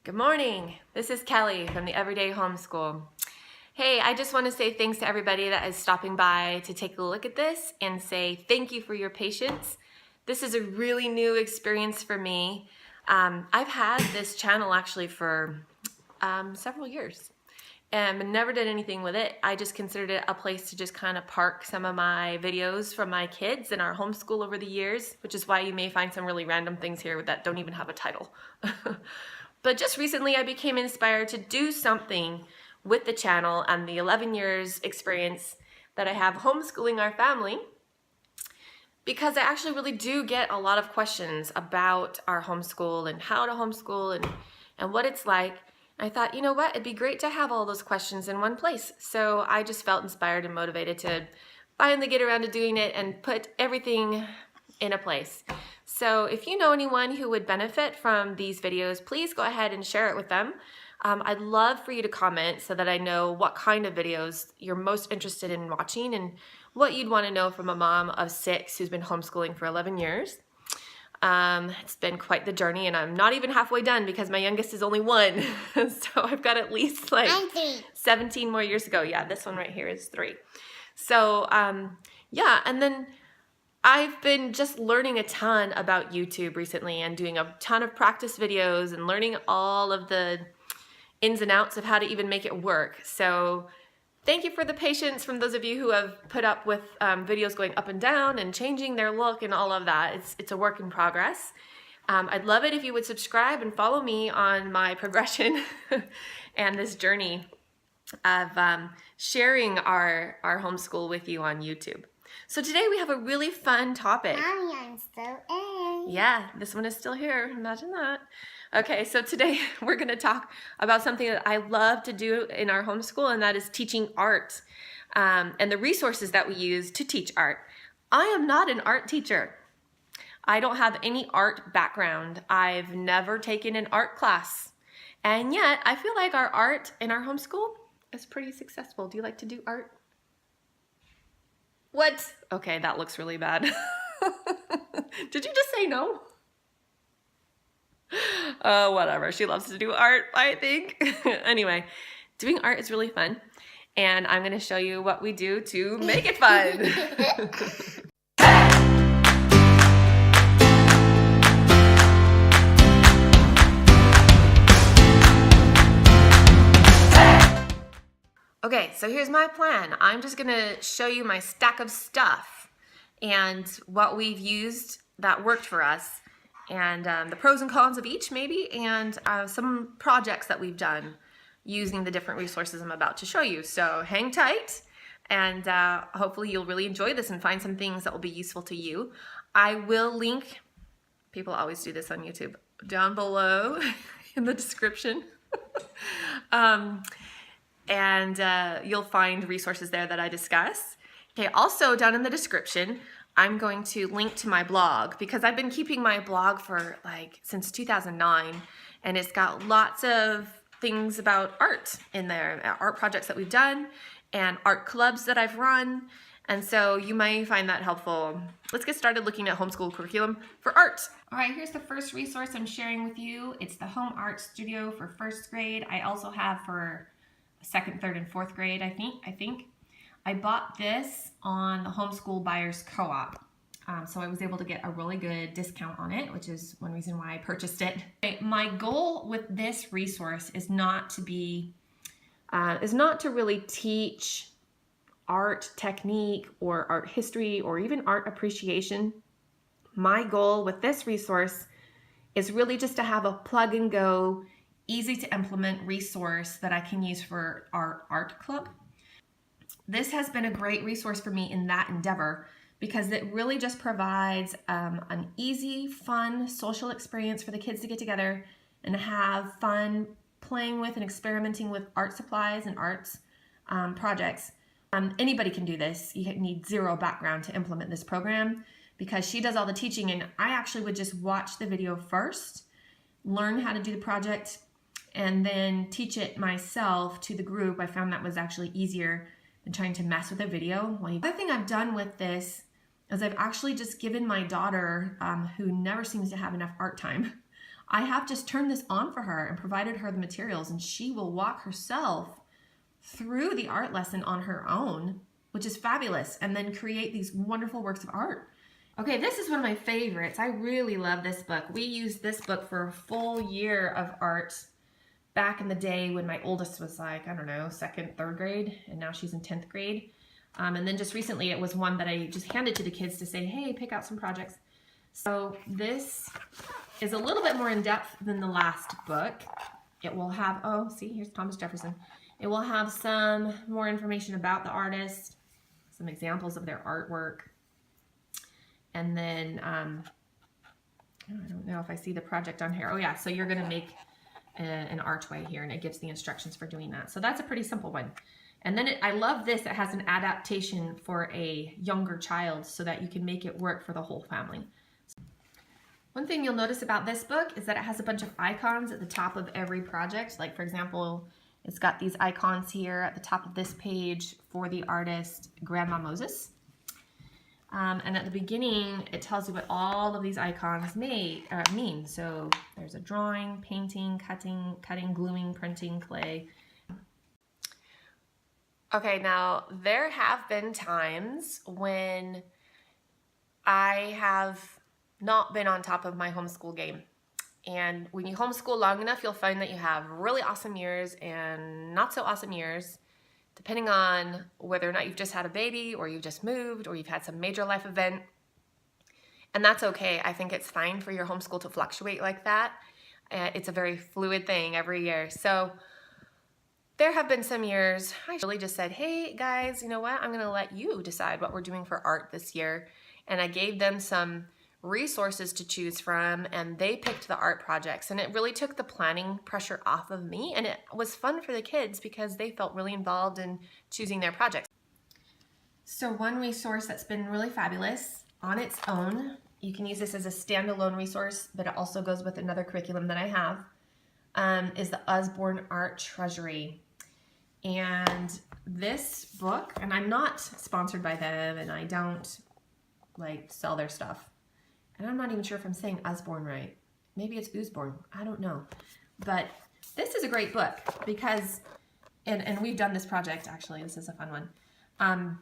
Good morning. This is Kelly from the Everyday Homeschool. Hey, I just want to say thanks to everybody that is stopping by to take a look at this and say thank you for your patience. This is a really new experience for me. I've had this channel actually for several years and never did anything with it. I just considered it a place to just kind of park some of my videos from my kids in our homeschool over the years, which is why you may find some really random things here that don't even have a title. But just recently I became inspired to do something with the channel and the 11 years experience that I have homeschooling our family, because I actually really do get a lot of questions about our homeschool and how to homeschool and what it's like. I thought, you know what, it'd be great to have all those questions in one place. So I just felt inspired and motivated to finally get around to doing it and put everything in a place. So if you know anyone who would benefit from these videos, please go ahead and share it with them. I'd love for you to comment so that I know what kind of videos you're most interested in watching and what you'd want to know from a mom of 6 who's been homeschooling for 11 years. It's been quite the journey, and I'm not even halfway done because my youngest is only 1. So I've got at least like 17 more years to go. Yeah, this one right here is 3. So yeah, and then I've been just learning a ton about YouTube recently and doing a ton of practice videos and learning all of the ins and outs of how to even make it work. So thank you for the patience from those of you who have put up with videos going up and down and changing their look and all of that. It's a work in progress. I'd love it if you would subscribe and follow me on my progression and this journey of sharing our homeschool with you on YouTube. So today we have a really fun topic. Mommy, I'm still in. Yeah, this one is still here. Imagine that. Okay, so today we're going to talk about something that I love to do in our homeschool, and that is teaching art and the resources that we use to teach art. I am not an art teacher. I don't have any art background. I've never taken an art class. And yet, I feel like our art in our homeschool is pretty successful. Do you like to do art? What? Okay, that looks really bad. Did you just say no? Whatever. She loves to do art, I think. Anyway, doing art is really fun, and I'm going to show you what we do to make it fun. Okay, so here's my plan. I'm just gonna show you my stack of stuff and what we've used that worked for us, and the pros and cons of each maybe, and some projects that we've done using the different resources I'm about to show you. So hang tight, and hopefully you'll really enjoy this and find some things that will be useful to you. I will link, people always do this on YouTube, down below in the description. And you'll find resources there that I discuss. Okay, also down in the description, I'm going to link to my blog, because I've been keeping my blog for since 2009, and it's got lots of things about art in there, art projects that we've done and art clubs that I've run, and so you may find that helpful. Let's get started looking at Homeschool Curriculum for art. All right, here's the first resource I'm sharing with you. It's the Home Art Studio for 1st grade. I also have for 2nd, 3rd, and 4th grade, I think. I bought this on the Homeschool Buyers Co-op. So I was able to get a really good discount on it, which is one reason why I purchased it. My goal with this resource is not to really teach art technique or art history or even art appreciation. My goal with this resource is really just to have a plug and go, easy to implement resource that I can use for our art club. This has been a great resource for me in that endeavor, because it really just provides an easy, fun, social experience for the kids to get together and have fun playing with and experimenting with art supplies and arts projects. Anybody can do this. You need zero background to implement this program, because she does all the teaching, and I actually would just watch the video first, learn how to do the project, and then teach it myself to the group. I found that was actually easier than trying to mess with a video. The other thing I've done with this is I've actually just given my daughter, who never seems to have enough art time, I have just turned this on for her and provided her the materials, and she will walk herself through the art lesson on her own, which is fabulous, and then create these wonderful works of art. Okay, this is one of my favorites. I really love this book. We used this book for a full year of art back in the day when my oldest was like, I don't know, 2nd, 3rd grade, and now she's in 10th grade. And then just recently it was one that I just handed to the kids to say, hey, pick out some projects. So this is a little bit more in depth than the last book. It will have, oh, see, here's Thomas Jefferson. It will have some more information about the artist, some examples of their artwork. And then, I don't know if I see the project on here. Oh yeah, so you're gonna make an archway here, and it gives the instructions for doing that. So that's a pretty simple one. And then I love this, it has an adaptation for a younger child so that you can make it work for the whole family. One thing you'll notice about this book is that it has a bunch of icons at the top of every project. Like for example, it's got these icons here at the top of this page for the artist Grandma Moses. And at the beginning, it tells you what all of these icons mean. So there's a drawing, painting, cutting, gluing, printing, clay. Okay, now there have been times when I have not been on top of my homeschool game. And when you homeschool long enough, you'll find that you have really awesome years and not so awesome years, depending on whether or not you've just had a baby or you've just moved or you've had some major life event. And that's okay. I think it's fine for your homeschool to fluctuate like that. It's a very fluid thing every year. So there have been some years I really just said, hey guys, you know what? I'm gonna let you decide what we're doing for art this year. And I gave them some resources to choose from, and they picked the art projects, and it really took the planning pressure off of me, and it was fun for the kids because they felt really involved in choosing their projects. So one resource that's been really fabulous on its own, you can use this as a standalone resource, but it also goes with another curriculum that I have, is the Usborne Art Treasury. And this book, and I'm not sponsored by them, and I don't like sell their stuff. And I'm not even sure if I'm saying Usborne right. Maybe it's Usborne. I don't know. But this is a great book because, and we've done this project actually. This is a fun one.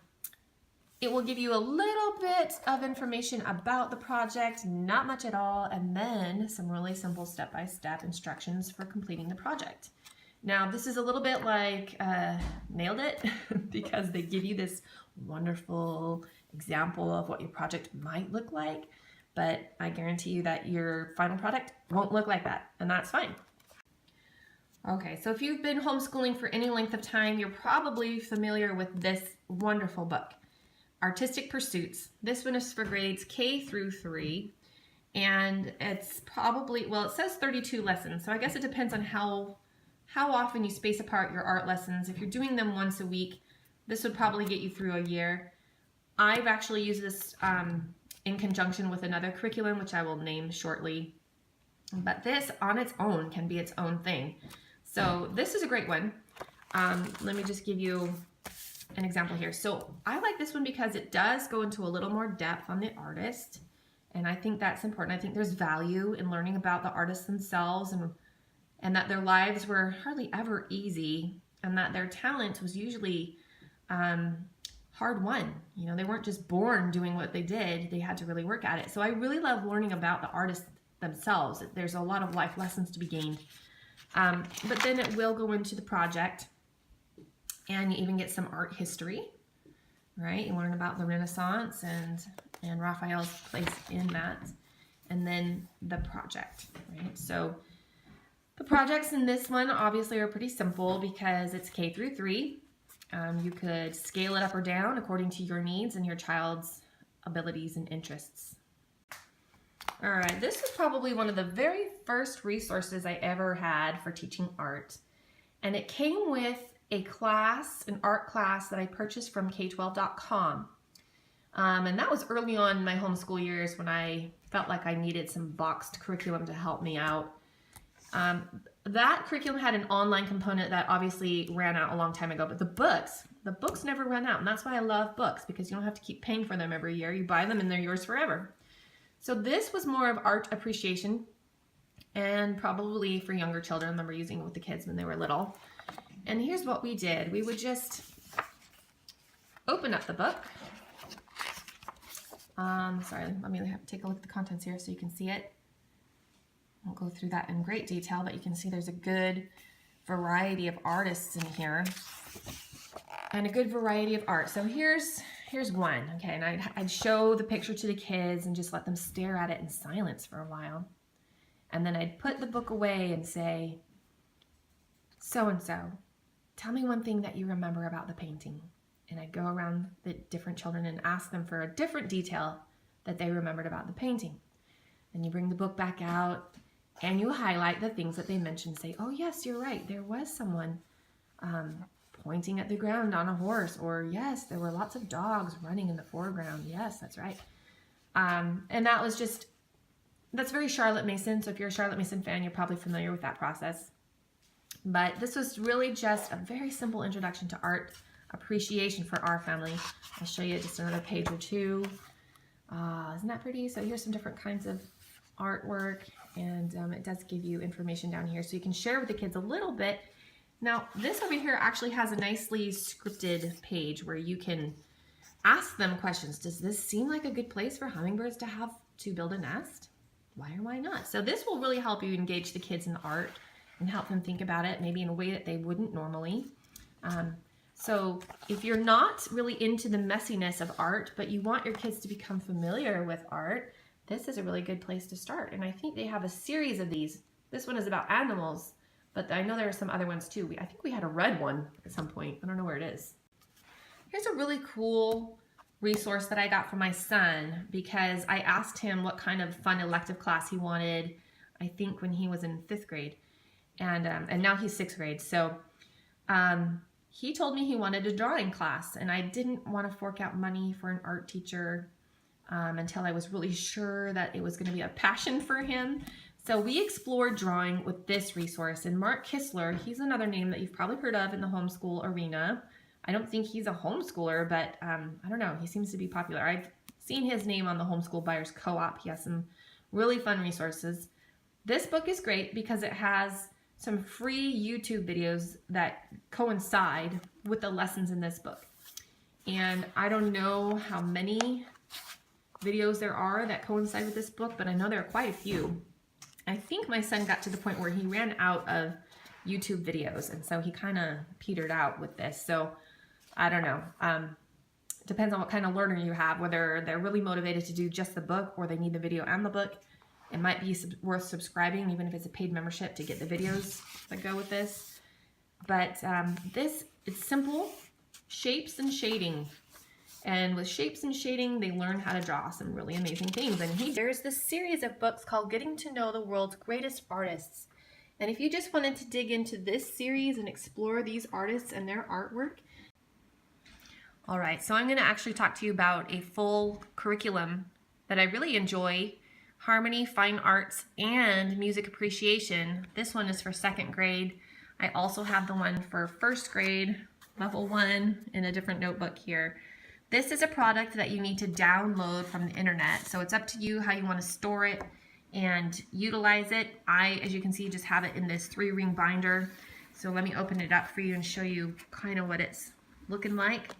It will give you a little bit of information about the project, not much at all, and then some really simple step-by-step instructions for completing the project. Now, this is a little bit like Nailed It because they give you this wonderful example of what your project might look like. But I guarantee you that your final product won't look like that, and that's fine. Okay, so if you've been homeschooling for any length of time, you're probably familiar with this wonderful book, Artistic Pursuits. This one is for grades K through 3, and it's probably, well, it says 32 lessons, so I guess it depends on how often you space apart your art lessons. If you're doing them once a week, this would probably get you through a year. I've actually used this in conjunction with another curriculum, which I will name shortly. But this on its own can be its own thing. So this is a great one. Let me just give you an example here. So I like this one because it does go into a little more depth on the artist. And I think that's important. I think there's value in learning about the artists themselves and that their lives were hardly ever easy and that their talent was usually hard won. You know, they weren't just born doing what they did. They had to really work at it. So I really love learning about the artists themselves. There's a lot of life lessons to be gained. But then it will go into the project and you even get some art history, right? You learn about the Renaissance and Raphael's place in that. And then the project, right? So the projects in this one obviously are pretty simple because it's K through 3. You could scale it up or down according to your needs and your child's abilities and interests. All right, this is probably one of the very first resources I ever had for teaching art. And it came with a class, an art class that I purchased from K12.com. And that was early on in my homeschool years when I felt like I needed some boxed curriculum to help me out. That curriculum had an online component that obviously ran out a long time ago, but the books never run out. And that's why I love books, because you don't have to keep paying for them every year. You buy them and they're yours forever. So this was more of art appreciation. and probably for younger children. I remember using it with the kids when they were little. And here's what we did. We would just open up the book. Sorry, let me take a look at the contents here so you can see it. I won't go through that in great detail, but you can see there's a good variety of artists in here and a good variety of art. So here's one, okay, and I'd show the picture to the kids and just let them stare at it in silence for a while. And then I'd put the book away and say, so-and-so, tell me one thing that you remember about the painting. And I'd go around the different children and ask them for a different detail that they remembered about the painting. And you bring the book back out and you highlight the things that they mentioned. Say, oh yes, you're right, there was someone pointing at the ground on a horse, or yes, there were lots of dogs running in the foreground. Yes, that's right. And that's very Charlotte Mason. So if you're a Charlotte Mason fan, you're probably familiar with that process. But this was really just a very simple introduction to art appreciation for our family. I'll show you just another page or two. Isn't that pretty? So here's some different kinds of artwork, and it does give you information down here so you can share with the kids a little bit. Now, this over here actually has a nicely scripted page where you can ask them questions. Does this seem like a good place for hummingbirds to build a nest? Why or why not? So this will really help you engage the kids in the art and help them think about it maybe in a way that they wouldn't normally. So if you're not really into the messiness of art, but you want your kids to become familiar with art, this is a really good place to start. And I think they have a series of these. This one is about animals, but I know there are some other ones too. I think we had a red one at some point. I don't know where it is. Here's a really cool resource that I got from my son because I asked him what kind of fun elective class he wanted, I think when he was in 5th grade. And now he's 6th grade. So he told me he wanted a drawing class, and I didn't want to fork out money for an art teacher until I was really sure that it was going to be a passion for him. So we explored drawing with this resource, and Mark Kistler, he's another name that you've probably heard of in the homeschool arena. I don't think he's a homeschooler, but I don't know, he seems to be popular. I've seen his name on the Homeschool Buyers Co-op. He has some really fun resources. This book is great because it has some free YouTube videos that coincide with the lessons in this book. And I don't know how many videos there are that coincide with this book, but I know there are quite a few. I think my son got to the point where he ran out of YouTube videos, and so he kind of petered out with this. So I don't know. Depends on what kind of learner you have, whether they're really motivated to do just the book or they need the video and the book. It might be worth subscribing, even if it's a paid membership, to get the videos that go with this. But it's simple, shapes and shading. And with shapes and shading, they learn how to draw some really amazing things. And there's this series of books called Getting to Know the World's Greatest Artists. And if you just wanted to dig into this series and explore these artists and their artwork. All right, so I'm going to actually talk to you about a full curriculum that I really enjoy. Harmony, Fine Arts, and Music Appreciation. This one is for 2nd grade. I also have the one for 1st grade, level 1, in a different notebook here. This is a product that you need to download from the internet, so it's up to you how you want to store it and utilize it. I, as you can see, just have it in this 3-ring binder. So let me open it up for you and show you kind of what it's looking like.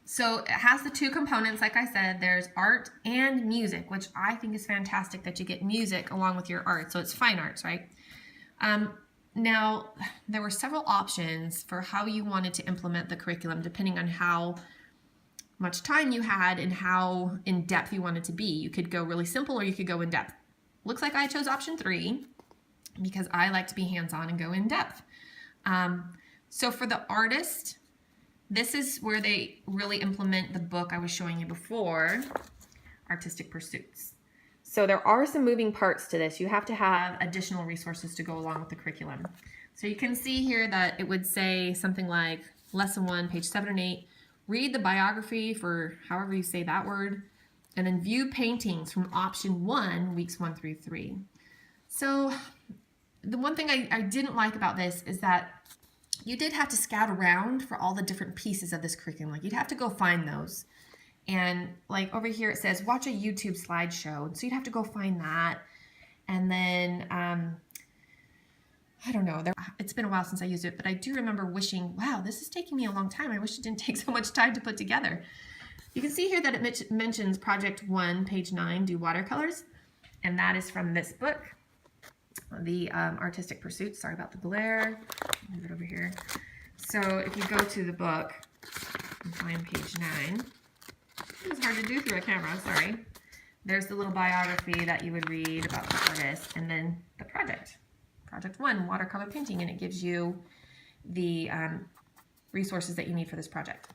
So it has the 2 components, like I said. There's art and music, which I think is fantastic that you get music along with your art. So it's fine arts, right? Now, there were several options for how you wanted to implement the curriculum, depending on how much time you had and how in-depth you wanted to be. You could go really simple or you could go in-depth. Looks like I chose option 3 because I like to be hands-on and go in-depth. So for the artist, this is where they really implement the book I was showing you before, Artistic Pursuits. So there are some moving parts to this. You have to have additional resources to go along with the curriculum. So you can see here that it would say something like Lesson 1, page 7 and 8, read the biography for however you say that word, and then view paintings from option 1, weeks 1 through 3. So the one thing I didn't like about this is that you did have to scout around for all the different pieces of this curriculum. Like, you'd have to go find those. And like over here it says, watch a YouTube slideshow. So you'd have to go find that. And then, I don't know, it's been a while since I used it, but I do remember wishing, wow, this is taking me a long time. I wish it didn't take so much time to put together. You can see here that it mentions Project 1, page 9, do watercolors. And that is from this book, The Artistic Pursuits. Sorry about the glare. Move it over here. So if you go to the book and find page 9, it's hard to do through a camera, sorry. There's the little biography that you would read about the artist, and then the project. Project 1, watercolor painting, and it gives you the resources that you need for this project.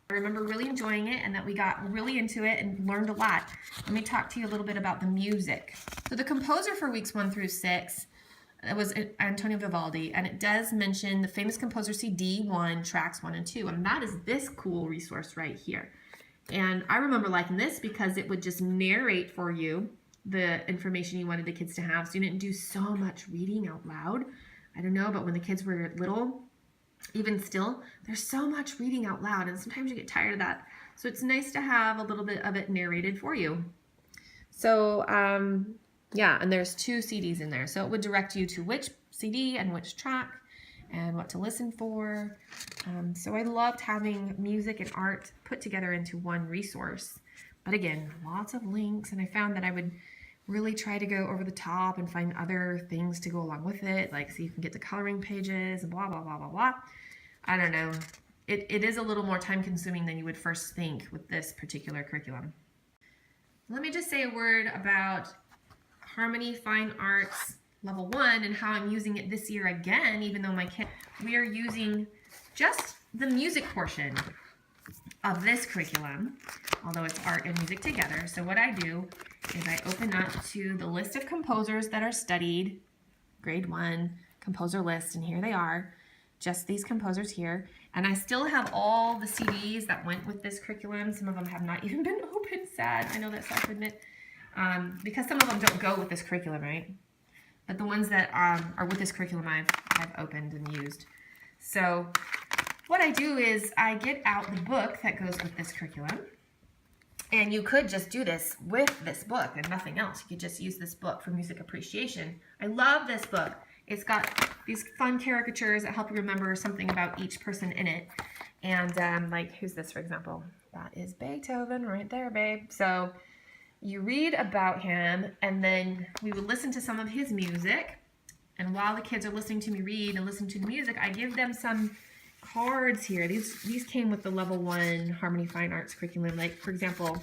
I remember really enjoying it and that we got really into it and learned a lot. Let me talk to you a little bit about the music. So the composer for weeks 1 through 6 was Antonio Vivaldi, and it does mention the famous composer CD1, tracks 1 and 2, and that is this cool resource right here. And I remember liking this because it would just narrate for you the information you wanted the kids to have, so you didn't do so much reading out loud. I don't know, but when the kids were little, even still, there's so much reading out loud, and sometimes you get tired of that. So it's nice to have a little bit of it narrated for you. So, yeah, and there's 2 CDs in there. So it would direct you to which CD and which track and what to listen for. So I loved having music and art put together into one resource. But again, lots of links, and I found that I would really try to go over the top and find other things to go along with it, like so you can get the coloring pages and blah, blah, blah, blah, blah. I don't know. It is a little more time consuming than you would first think with this particular curriculum. Let me just say a word about Harmony Fine Arts Level 1 and how I'm using it this year again, even though we are using just the music portion of this curriculum, although it's art and music together. So what I do is I open up to the list of composers that are studied, grade 1, composer list, and here they are, just these composers here. And I still have all the CDs that went with this curriculum. Some of them have not even been opened, sad. I know that's sad to admit, because some of them don't go with this curriculum, right? But the ones that are with this curriculum I've opened and used. So what I do is I get out the book that goes with this curriculum, and you could just do this with this book and nothing else. You could just use this book for music appreciation. I love this book. It's got these fun caricatures that help you remember something about each person in it. And like, who's this, for example? That is Beethoven right there, babe. So you read about him, and then we would listen to some of his music. And while the kids are listening to me read and listen to the music, I give them some cards here. These came with the Level 1 Harmony Fine Arts curriculum. Like, for example,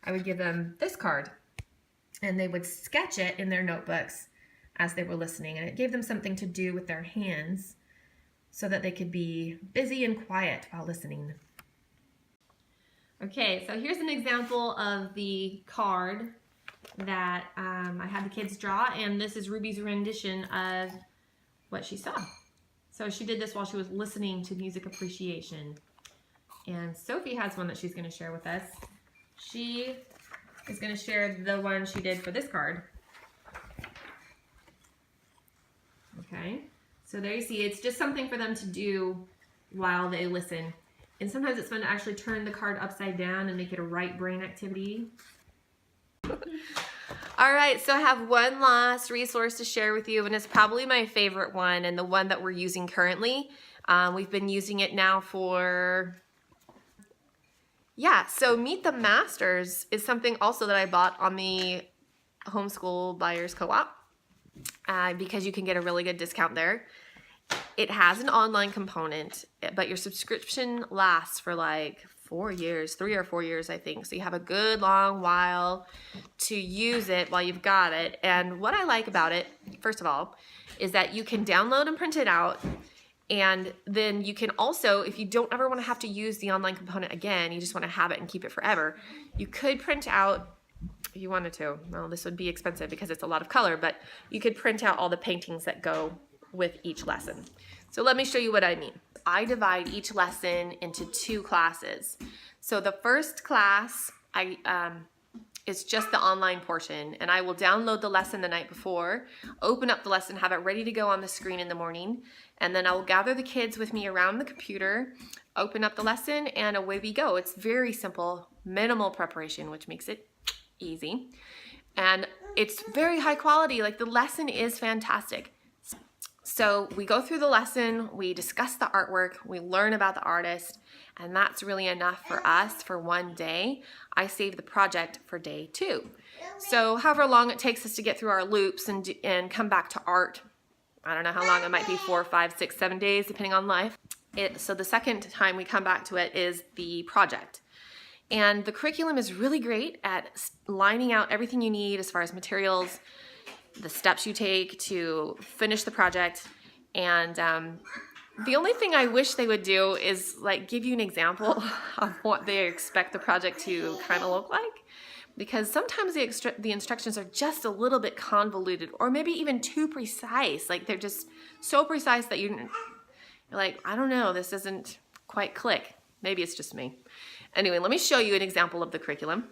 I would give them this card, and they would sketch it in their notebooks as they were listening, and it gave them something to do with their hands so that they could be busy and quiet while listening. Okay, so here's an example of the card that I had the kids draw, and this is Ruby's rendition of what she saw. So she did this while she was listening to music appreciation. And Sophie has one that she's going to share with us. She is going to share the one she did for this card. Okay, so there you see, it's just something for them to do while they listen. And sometimes it's fun to actually turn the card upside down and make it a right brain activity. All right, so I have one last resource to share with you, and it's probably my favorite one and the one that we're using currently. We've been using it now for, so Meet the Masters is something also that I bought on the Homeschool Buyers Co-op because you can get a really good discount there. It has an online component, but your subscription lasts for like 4 years, 3 or 4 years, I think. So you have a good long while to use it while you've got it. And what I like about it, first of all, is that you can download and print it out. And then you can also, if you don't ever want to have to use the online component again, you just want to have it and keep it forever, you could print out, if you wanted to, well, this would be expensive because it's a lot of color, but you could print out all the paintings that go with each lesson. So let me show you what I mean. I divide each lesson into 2 classes. So the first class is just the online portion, and I will download the lesson the night before, open up the lesson, have it ready to go on the screen in the morning, and then I will gather the kids with me around the computer, open up the lesson, and away we go. It's very simple, minimal preparation, which makes it easy. And it's very high quality. Like the lesson is fantastic. So we go through the lesson, we discuss the artwork, we learn about the artist, and that's really enough for us for one day. I save the project for day 2. So however long it takes us to get through our loops and come back to art, I don't know how long, it might be 4, 5, 6, 7 days, depending on life. So the second time we come back to it is the project. And the curriculum is really great at lining out everything you need as far as materials, the steps you take to finish the project. And the only thing I wish they would do is like give you an example of what they expect the project to kind of look like. Because sometimes the instructions are just a little bit convoluted or maybe even too precise. Like they're just so precise that you're like, I don't know, this doesn't quite click. Maybe it's just me. Anyway, let me show you an example of the curriculum.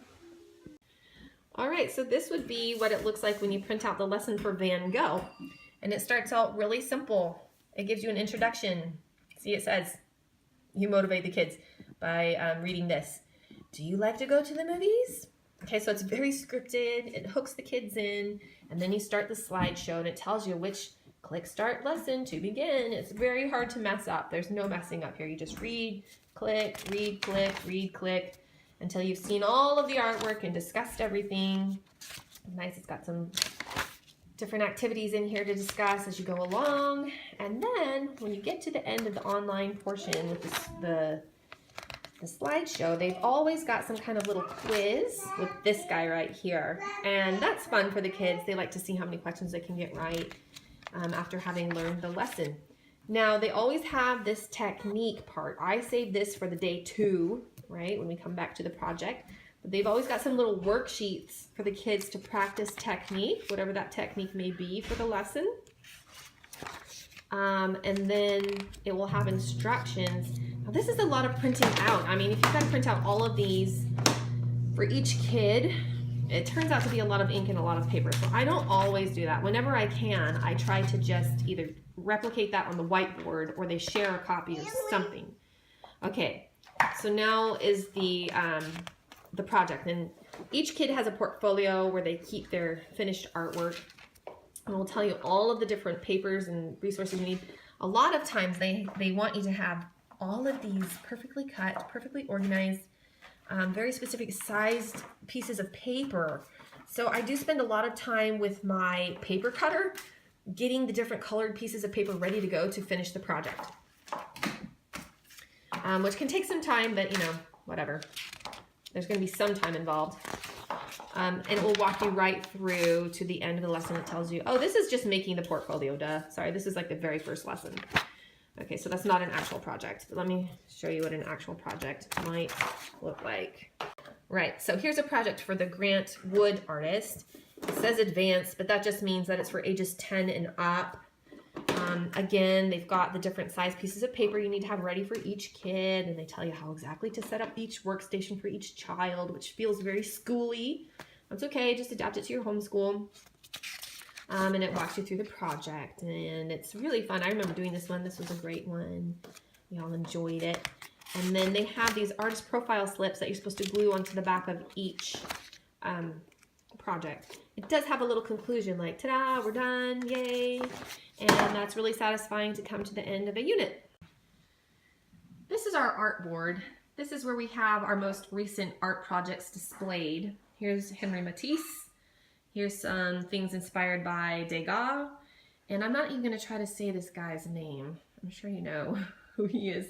All right, so this would be what it looks like when you print out the lesson for Van Gogh. And it starts out really simple. It gives you an introduction. See, it says, you motivate the kids by reading this. Do you like to go to the movies? Okay, so it's very scripted. It hooks the kids in. And then you start the slideshow and it tells you which click start lesson to begin. It's very hard to mess up. There's no messing up here. You just read, click, read, click, read, click, until you've seen all of the artwork and discussed everything. Nice, it's got some different activities in here to discuss as you go along. And then when you get to the end of the online portion with the slideshow, they've always got some kind of little quiz with this guy right here. And that's fun for the kids. They like to see how many questions they can get right after having learned the lesson. Now, they always have this technique part. I saved this for the day 2, right, when we come back to the project. But they've always got some little worksheets for the kids to practice technique, whatever that technique may be for the lesson. And then it will have instructions. Now, this is a lot of printing out. I mean, if you've got to print out all of these for each kid, it turns out to be a lot of ink and a lot of paper. So I don't always do that. Whenever I can, I try to just either replicate that on the whiteboard or they share a copy or something. Okay, so now is the project. And each kid has a portfolio where they keep their finished artwork. And we'll tell you all of the different papers and resources you need. A lot of times they want you to have all of these perfectly cut, perfectly organized, very specific sized pieces of paper. So I do spend a lot of time with my paper cutter getting the different colored pieces of paper ready to go to finish the project. Which can take some time, but you know, whatever. There's going to be some time involved. And it will walk you right through to the end of the lesson. It tells you, oh, this is just making the portfolio, duh. Sorry, this is like the very first lesson. Okay, so that's not an actual project. But let me show you what an actual project might look like. Right, so here's a project for the Grant Wood artist. It says advanced, but that just means that it's for ages 10 and up. Again, they've got the different size pieces of paper you need to have ready for each kid, and they tell you how exactly to set up each workstation for each child, which feels very schooly. That's okay, just adapt it to your homeschool. And it walks you through the project, and it's really fun. I remember doing this one. This was a great one. We all enjoyed it. And then they have these artist profile slips that you're supposed to glue onto the back of each project. It does have a little conclusion like, ta-da, we're done, yay. And that's really satisfying to come to the end of a unit. This is our art board. This is where we have our most recent art projects displayed. Here's Henri Matisse. Here's some things inspired by Degas. And I'm not even going to try to say this guy's name. I'm sure you know who he is.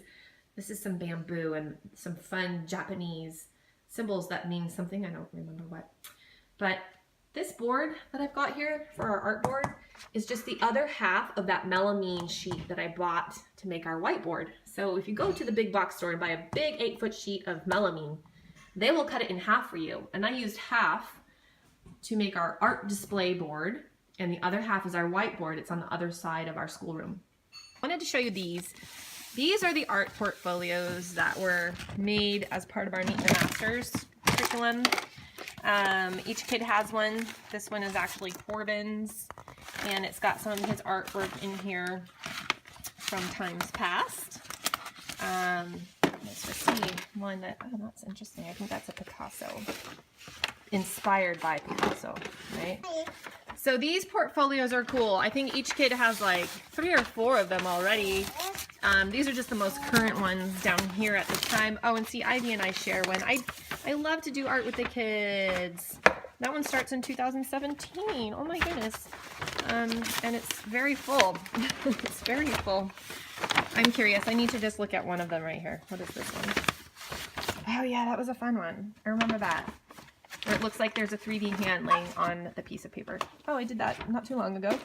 This is some bamboo and some fun Japanese symbols that mean something. I don't remember what. But this board that I've got here for our art board is just the other half of that melamine sheet that I bought to make our whiteboard. So if you go to the big box store and buy a big 8-foot sheet of melamine, they will cut it in half for you. And I used half to make our art display board, and the other half is our whiteboard. It's on the other side of our schoolroom. I wanted to show you these. These are the art portfolios that were made as part of our Meet the Masters curriculum. Each kid has one. This one is actually Corbin's, and it's got some of his artwork in here from times past. Let's just see one that, oh, that's interesting. I think that's a Picasso. inspired by Picasso, right? So these portfolios are cool. I think each kid has like 3 or 4 of them already. These are just the most current ones down here at this time. Oh, and see, Ivy and I share one. I love to do art with the kids. That one starts in 2017. Oh my goodness. And it's very full. It's very full. I'm curious. I need to just look at one of them right here. What is this one? Oh yeah, that was a fun one. I remember that. Where it looks like there's a 3D hand laying on the piece of paper. Oh, I did that not too long ago.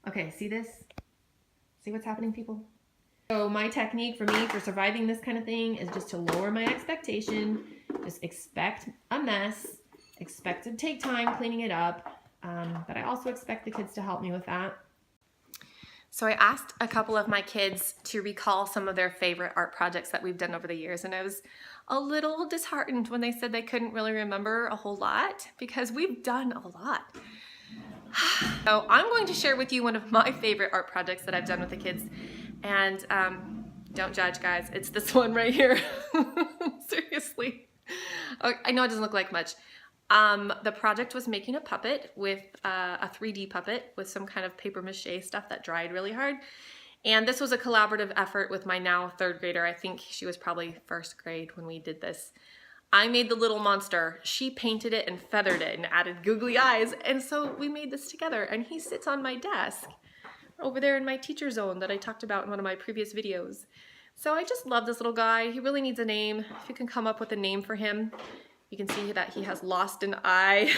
Okay, see this? See what's happening, people? So my technique for me for surviving this kind of thing is just to lower my expectation. Just expect a mess. Expect to take time cleaning it up. But I also expect the kids to help me with that. So I asked a couple of my kids to recall some of their favorite art projects that we've done over the years, and I was a little disheartened when they said they couldn't really remember a whole lot because we've done a lot. So I'm going to share with you one of my favorite art projects that I've done with the kids, and don't judge, guys. It's this one right here. Seriously. I know it doesn't look like much. The project was making a puppet with a 3D puppet with some kind of paper mache stuff that dried really hard. And this was a collaborative effort with my now 3rd grader. I think she was probably 1st grade when we did this. I made the little monster. She painted it and feathered it and added googly eyes. And so we made this together, and he sits on my desk over there in my teacher zone that I talked about in one of my previous videos. So I just love this little guy. He really needs a name. If you can come up with a name for him. You can see that he has lost an eye.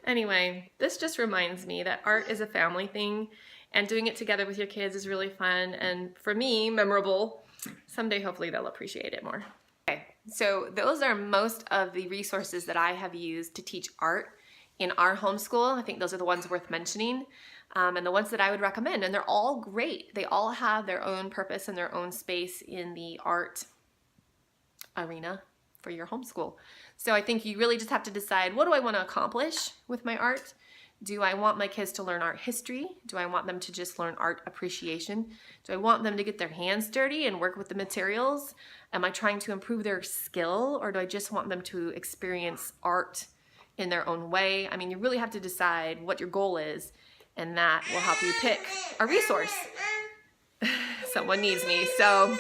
Anyway, this just reminds me that art is a family thing, and doing it together with your kids is really fun, and for me, memorable. Someday, hopefully, they'll appreciate it more. Okay, so those are most of the resources that I have used to teach art in our homeschool. I think those are the ones worth mentioning, and the ones that I would recommend, and they're all great. They all have their own purpose and their own space in the art arena for your homeschool. So I think you really just have to decide, what do I want to accomplish with my art? Do I want my kids to learn art history? Do I want them to just learn art appreciation? Do I want them to get their hands dirty and work with the materials? Am I trying to improve their skill, or do I just want them to experience art in their own way? I mean, you really have to decide what your goal is, and that will help you pick a resource. Someone needs me, so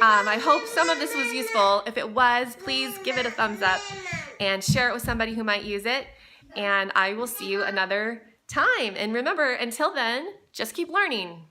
I hope some of this was useful. If it was, please give it a thumbs up and share it with somebody who might use it. And I will see you another time. And remember, until then, just keep learning.